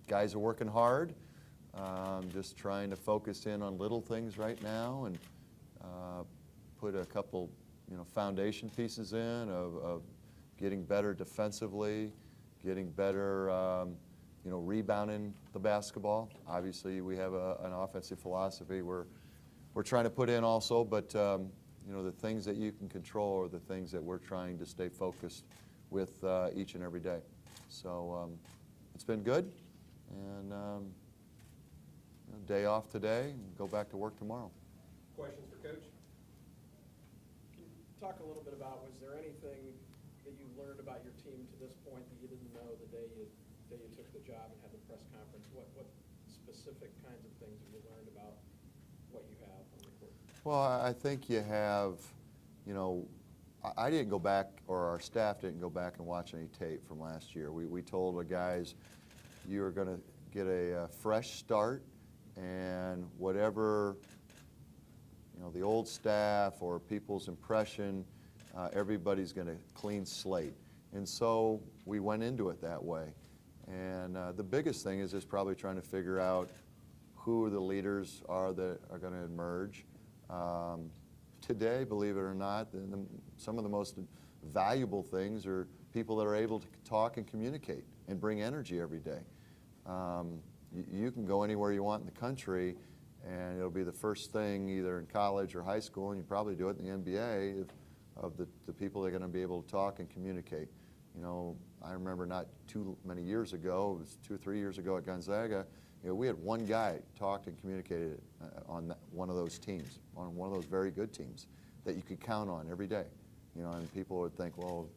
Guys are working hard, just trying to focus in on little things right now and put a couple, foundation pieces in of getting better defensively, getting better, rebounding the basketball. Obviously, we have an offensive philosophy we're trying to put in also, but the things that you can control are the things that we're trying to stay focused with each and every day. So it's been good, and day off today, and go back to work tomorrow. Questions for Coach? Can you talk a little bit about, was there anything that you learned about your team to this point that you didn't know the day you took the job and had the press conference? What specific kinds of things have you learned about what you have on the court? Well, I think you have, I didn't go back, or our staff didn't go back and watch any tape from last year. We told the guys, you are going to get a fresh start, and whatever, the old staff or people's impression, everybody's going to clean slate. And so we went into it that way. And the biggest thing is just probably trying to figure out who the leaders are that are going to emerge. Today, believe it or not, some of the most valuable things are people that are able to talk and communicate and bring energy every day. You can go anywhere you want in the country, and it'll be the first thing either in college or high school, and you probably do it in the NBA, of the people that are going to be able to talk and communicate. I remember not too many years ago, it was 2 or 3 years ago at Gonzaga, we had one guy talked and communicated on one of those teams, on one of those very good teams that you could count on every day. And people would think, well,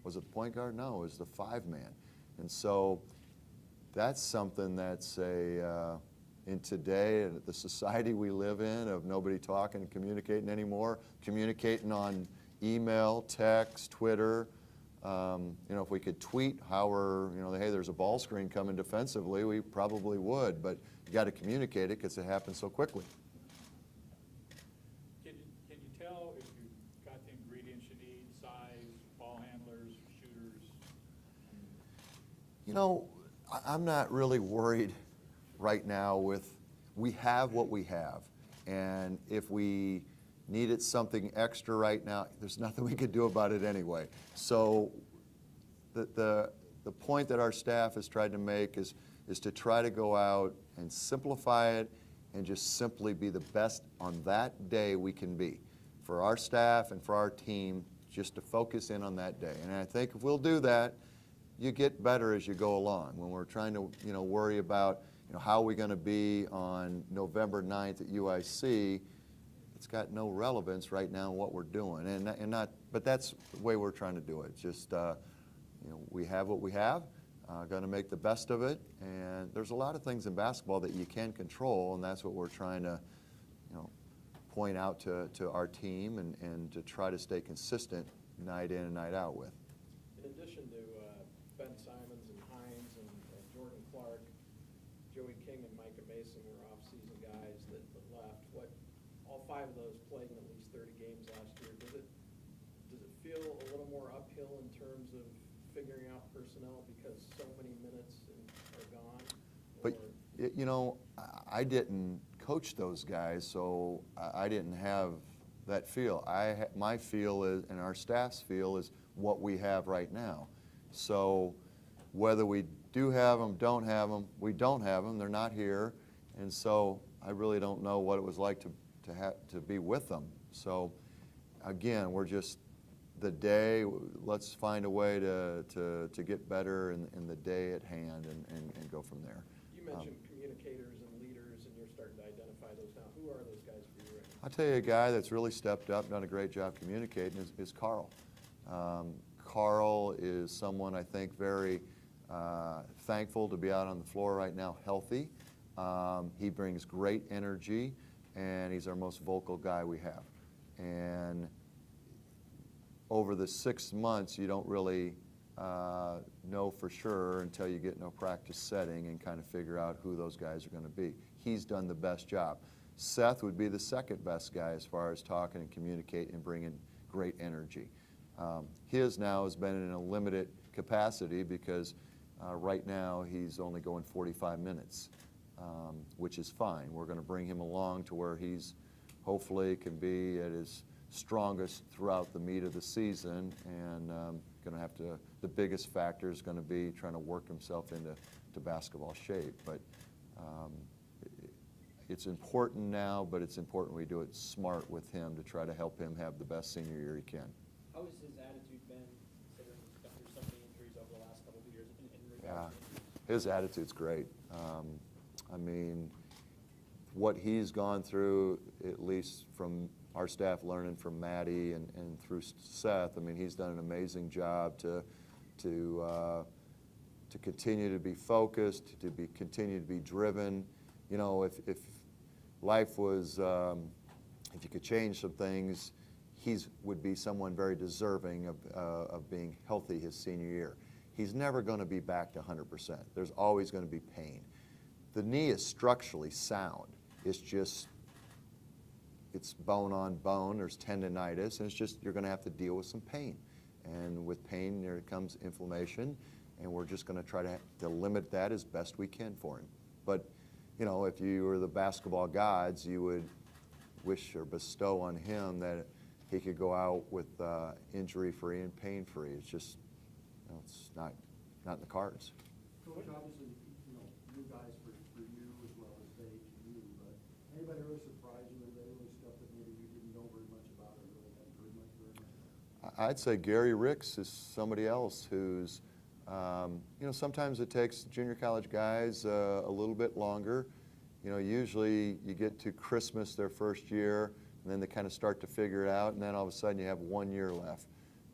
was it the point guard? No, it was the 5-man. And so that's something that's in today, the society we live in, of nobody talking and communicating anymore, communicating on email, text, Twitter. If we could tweet how hey, there's a ball screen coming defensively, we probably would, but you got to communicate it because it happens so quickly. Can you tell if you've got the ingredients you need, size, ball handlers, shooters? I'm not really worried right now we have what we have, and if we needed something extra right now, there's nothing we could do about it anyway. So the point that our staff has tried to make is to try to go out and simplify it and just simply be the best on that day we can be. For our staff and for our team, just to focus in on that day. And I think if we'll do that, you get better as you go along. When we're trying to worry about how are we going to be on November 9th at UIC, it's got no relevance right now in what we're doing, but that's the way we're trying to do it. Just we have what we have, going to make the best of it, and there's a lot of things in basketball that you can control, and that's what we're trying to point out to our team and to try to stay consistent night in and night out with. In addition to Ben Simons and Hines and Jordan Clark, Joey King and Micah Mason were off-season guys that left. All 5 of those played in at least 30 games last year. Does it feel a little more uphill in terms of figuring out personnel because so many minutes are gone? But I didn't coach those guys, so I didn't have that feel. My feel is, and our staff's feel is what we have right now. So whether we do have them, don't have them, we don't have them. They're not here, and so I really don't know what it was like to be with them. So again, we're just the day. Let's find a way to get better in the day at hand and go from there. You mentioned communicators and leaders, and you're starting to identify those now. Who are those guys for you right now? I'll tell you a guy that's really stepped up, done a great job communicating is Carl. Carl is someone I think very thankful to be out on the floor right now, healthy. He brings great energy, and he's our most vocal guy we have. And over the 6 months, you don't really know for sure until you get in a practice setting and kind of figure out who those guys are going to be. He's done the best job. Seth would be the second best guy as far as talking and communicating and bringing great energy. His now has been in a limited capacity because Right now, he's only going 45 minutes, which is fine. We're going to bring him along to where he's hopefully can be at his strongest throughout the meat of the season, and going to have to, the biggest factor is going to be trying to work himself into basketball shape. But it's important now, but it's important we do it smart with him to try to help him have the best senior year he can. How has his attitude been, considering he's gone through so many injuries over the last couple of years in Yeah, regards to his attitude's great. I mean, what he's gone through, at least from our staff learning from Maddie and through Seth, I mean, he's done an amazing job to continue to be focused, to continue to be driven. You know, if life was, if you could change some things, would be someone very deserving of being healthy his senior year. He's never going to be back to 100%. There's always going to be pain. The knee is structurally sound. It's just, it's bone on bone. There's tendonitis, and it's just, you're going to have to deal with some pain. And with pain, there comes inflammation, and we're just going to try to limit that as best we can for him. But, you know, if you were the basketball gods, you would wish or bestow on him that he could go out with injury-free and pain-free. It's just, you know, it's not in the cards. Coach, obviously, you know, new guys for you as well as they to you, but anybody really surprised you with any stuff that maybe you didn't know very much about or really hadn't heard much very much? I'd say Gary Ricks is somebody else who's, you know, sometimes it takes junior college guys a little bit longer. You know, usually you get to Christmas their first year, and then they kind of start to figure it out, and then all of a sudden you have 1 year left.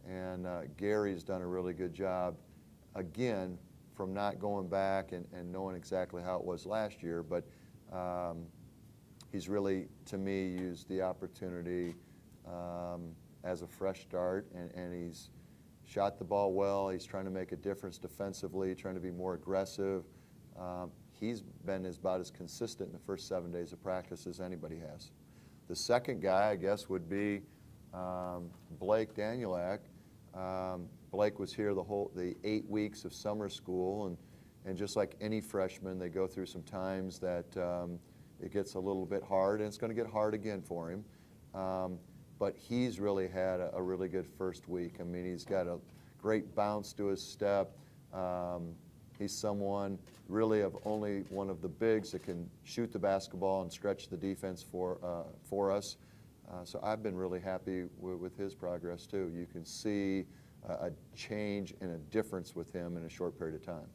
And Gary's done a really good job, again, from not going back and knowing exactly how it was last year, but he's really, to me, used the opportunity as a fresh start, and he's shot the ball well. He's trying to make a difference defensively, trying to be more aggressive. He's been about as consistent in the first 7 days of practice as anybody has. The second guy, I guess, would be Blake Danielak. Blake was here the 8 weeks of summer school, and just like any freshman, they go through some times that it gets a little bit hard, and it's going to get hard again for him. But he's really had a really good first week. I mean, he's got a great bounce to his step. He's someone really of only one of the bigs that can shoot the basketball and stretch the defense for us. So I've been really happy with his progress too. You can see a change and a difference with him in a short period of time.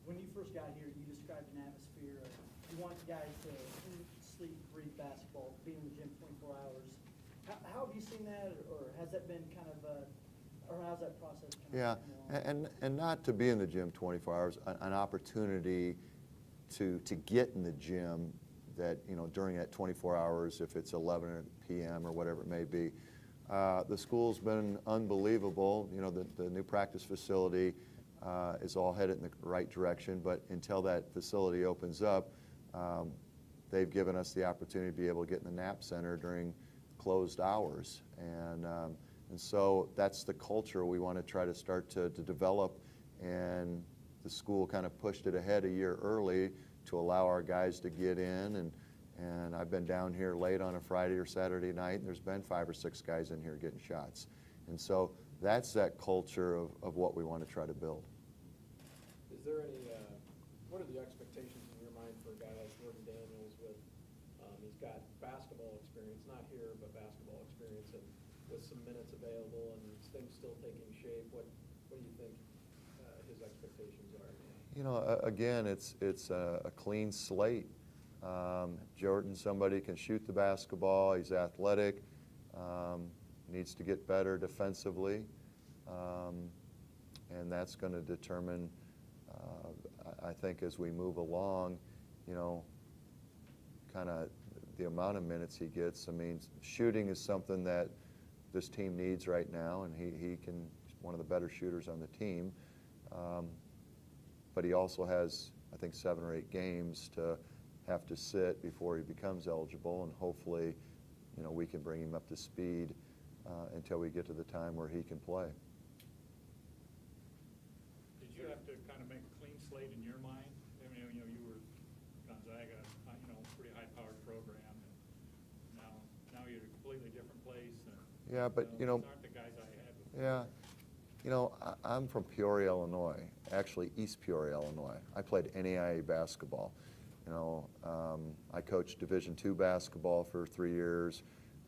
When you first got here, you described an atmosphere of you want guys to eat, sleep, breathe basketball, be in the gym 24 hours. How have you seen that, or has that been kind of or how's that process kind Yeah, of come along? and not to be in the gym 24 hours, an opportunity to get in the gym that, you know, during that 24 hours, if it's 11 p.m. or whatever it may be. The school's been unbelievable. You know, the new practice facility is all headed in the right direction, but until that facility opens up, they've given us the opportunity to be able to get in the NAP center during closed hours. And so that's the culture we want to try to start to develop, and the school kind of pushed it ahead a year early to allow our guys to get in, and I've been down here late on a Friday or Saturday night, and there's been 5 or 6 guys in here getting shots. And so that's that culture of what we want to try to build. Is there any, what are the expectations in your mind for a guy like Jordan Daniels with, he's got basketball experience, not here, but basketball experience, and with some minutes available and things still taking shape, what do you think his expectations are? You know, again, it's a clean slate. Jordan, somebody can shoot the basketball, he's athletic, needs to get better defensively, and that's going to determine, I think, as we move along, you know, kind of the amount of minutes he gets. I mean, shooting is something that this team needs right now, and he's one of the better shooters on the team. But he also has, I think, 7 or 8 games to have to sit before he becomes eligible, and hopefully, you know, we can bring him up to speed until we get to the time where he can play. Did you have to kind of make a clean Gonzaga, pretty high-powered program. And now you're at a completely different place. And, Yeah, but, these aren't the guys I had before. Yeah. I'm from Peoria, Illinois, actually East Peoria, Illinois. I played NAIA basketball. I coached Division II basketball for 3 years.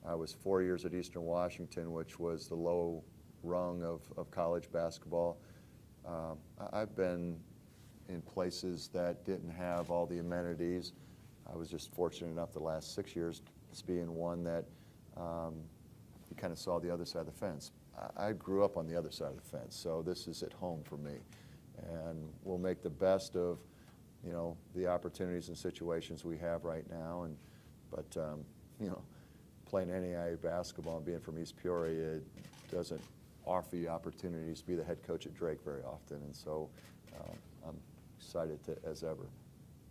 I was 4 years at Eastern Washington, which was the low rung of college basketball. I've been in places that didn't have all the amenities. I was just fortunate enough the last 6 years to be in one that you kind of saw the other side of the fence. I grew up on the other side of the fence, so this is at home for me. And we'll make the best of, the opportunities and situations we have right now. But playing NAIA basketball and being from East Peoria, it doesn't offer you opportunities to be the head coach at Drake very often. And so I'm excited as ever.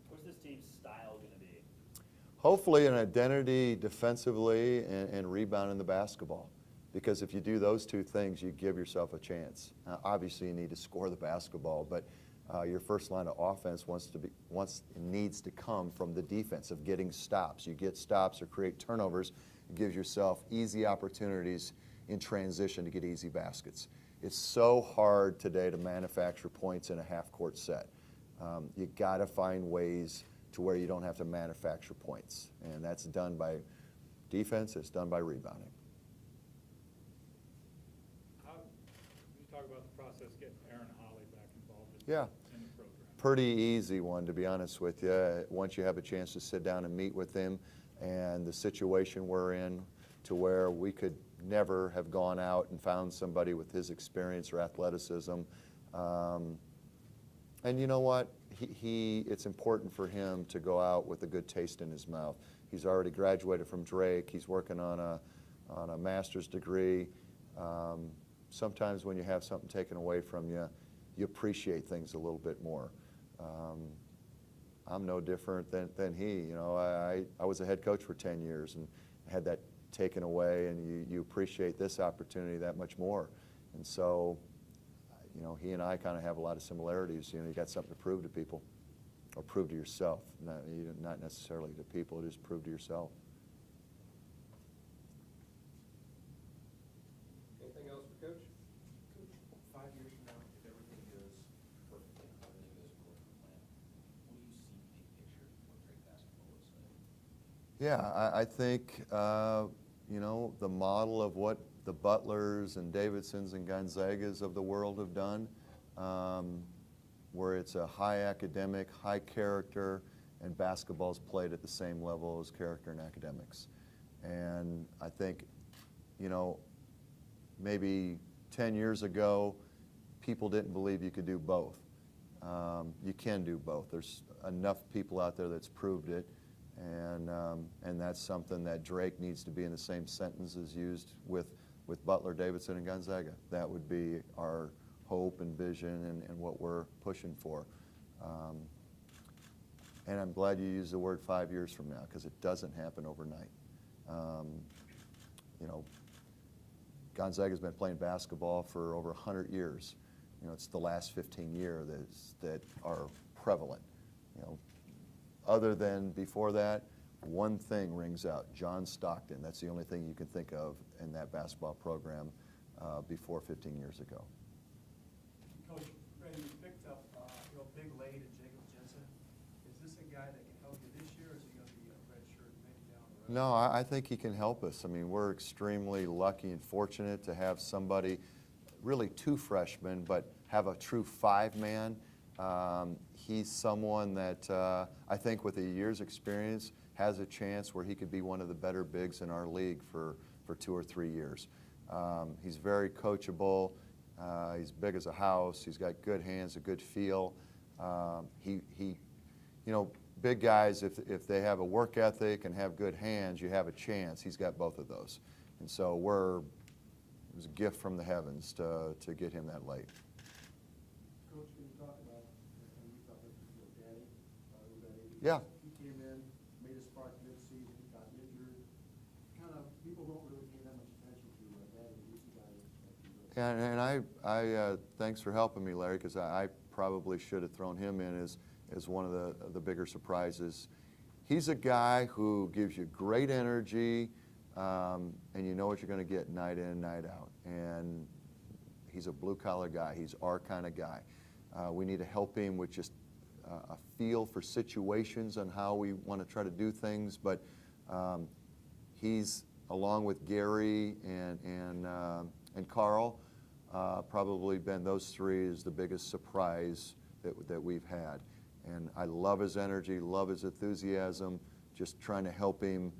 What's this team's style going to be? Hopefully an identity defensively and rebounding the basketball. Because if you do those two things, you give yourself a chance. Obviously, you need to score the basketball, but your first line of offense needs to come from the defense of getting stops. You get stops or create turnovers, it gives yourself easy opportunities in transition to get easy baskets. It's so hard today to manufacture points in a half-court set. You got to find ways to where you don't have to manufacture points, and that's done by defense. It's done by rebounding. You talk about the process getting Aaron Holly back involved in Yeah. the program. Pretty easy one, to be honest with you. Once you have a chance to sit down and meet with him, and the situation we're in to where we could never have gone out and found somebody with his experience or athleticism. And you know what? It's important for him to go out with a good taste in his mouth. He's already graduated from Drake. He's working on a master's degree. Sometimes when you have something taken away from you, you appreciate things a little bit more. I'm no different than he. I was a head coach for 10 years and had that taken away, and you appreciate this opportunity that much more. And so, he and I kind of have a lot of similarities. You got something to prove to people, or prove to yourself. Not necessarily to people, just prove to yourself. Anything else for Coach? Coach, 5 years from now, if everything goes perfectly, if everything goes according to plan, what do you see big picture what Drake basketball looks like? Yeah, I think, the model of what the Butlers and Davidsons and Gonzagas of the world have done, where it's a high academic, high character, and basketball's played at the same level as character and academics. And I think, maybe 10 years ago, people didn't believe you could do both. You can do both. There's enough people out there that's proved it, and that's something that Drake needs to be in the same sentence as used with Butler, Davidson, and Gonzaga. That would be our hope and vision and what we're pushing for. And I'm glad you used the word 5 years from now, because it doesn't happen overnight. Gonzaga's been playing basketball for over 100 years. It's the last 15 years that are prevalent. Other than before that, one thing rings out: John Stockton. That's the only thing you can think of in that basketball program before 15 years ago. Coach, Brandon, you picked up Big Lade and Jacob Jensen. Is this a guy that can help you this year, or is he going to be a red shirt maybe down the road? No, I think he can help us. I mean, we're extremely lucky and fortunate to have somebody, really two freshmen, but have a true five-man. He's someone that I think with a year's experience has a chance where he could be one of the better bigs in our league for 2 or 3 years. He's very coachable. He's big as a house. He's got good hands, a good feel. Big guys, if they have a work ethic and have good hands, you have a chance. He's got both of those. And so it was a gift from the heavens to get him that late. Coach, when you talk about, and we talked about Danny, Yeah. He came in, made a spark mid-season, got injured. People don't really pay that much attention to Danny. He's a guy that And I thanks for helping me, Larry, because I probably should have thrown him in as one of the bigger surprises. he's a guy who gives you great energy, and you know what you're going to get night in, night out. And he's a blue-collar guy. He's our kind of guy. We need to help him with just a feel for situations and how we want to try to do things. But he's, along with Gary and Carl, probably been, those three is the biggest surprise that we've had. And I love his energy, love his enthusiasm, just trying to help him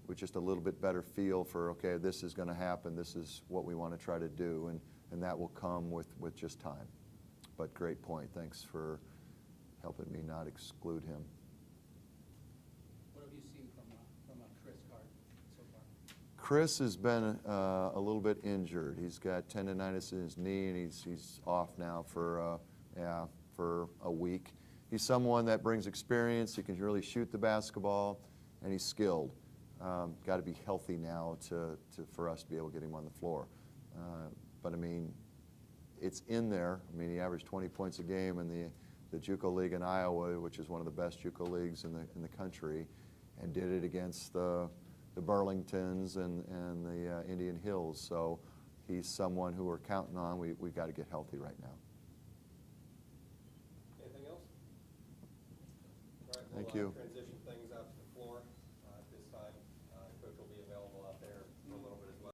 with just a little bit better feel for, okay, this is going to happen, this is what we want to try to do, and that will come with just time. But great point. Thanks for helping me not exclude him. What have you seen from Chris Card so far? Chris has been a little bit injured. He's got tendonitis in his knee, and he's off now for a week. He's someone that brings experience. He can really shoot the basketball, and he's skilled. Got to be healthy now for us to be able to get him on the floor. But I mean, it's in there. I mean, he averaged 20 points a game in the JUCO league in Iowa, which is one of the best JUCO leagues in the country, and did it against the Burlingtons and the Indian Hills. So he's someone who we're counting on. We've got to get healthy right now. Anything else? All right, Thank we'll, you. transition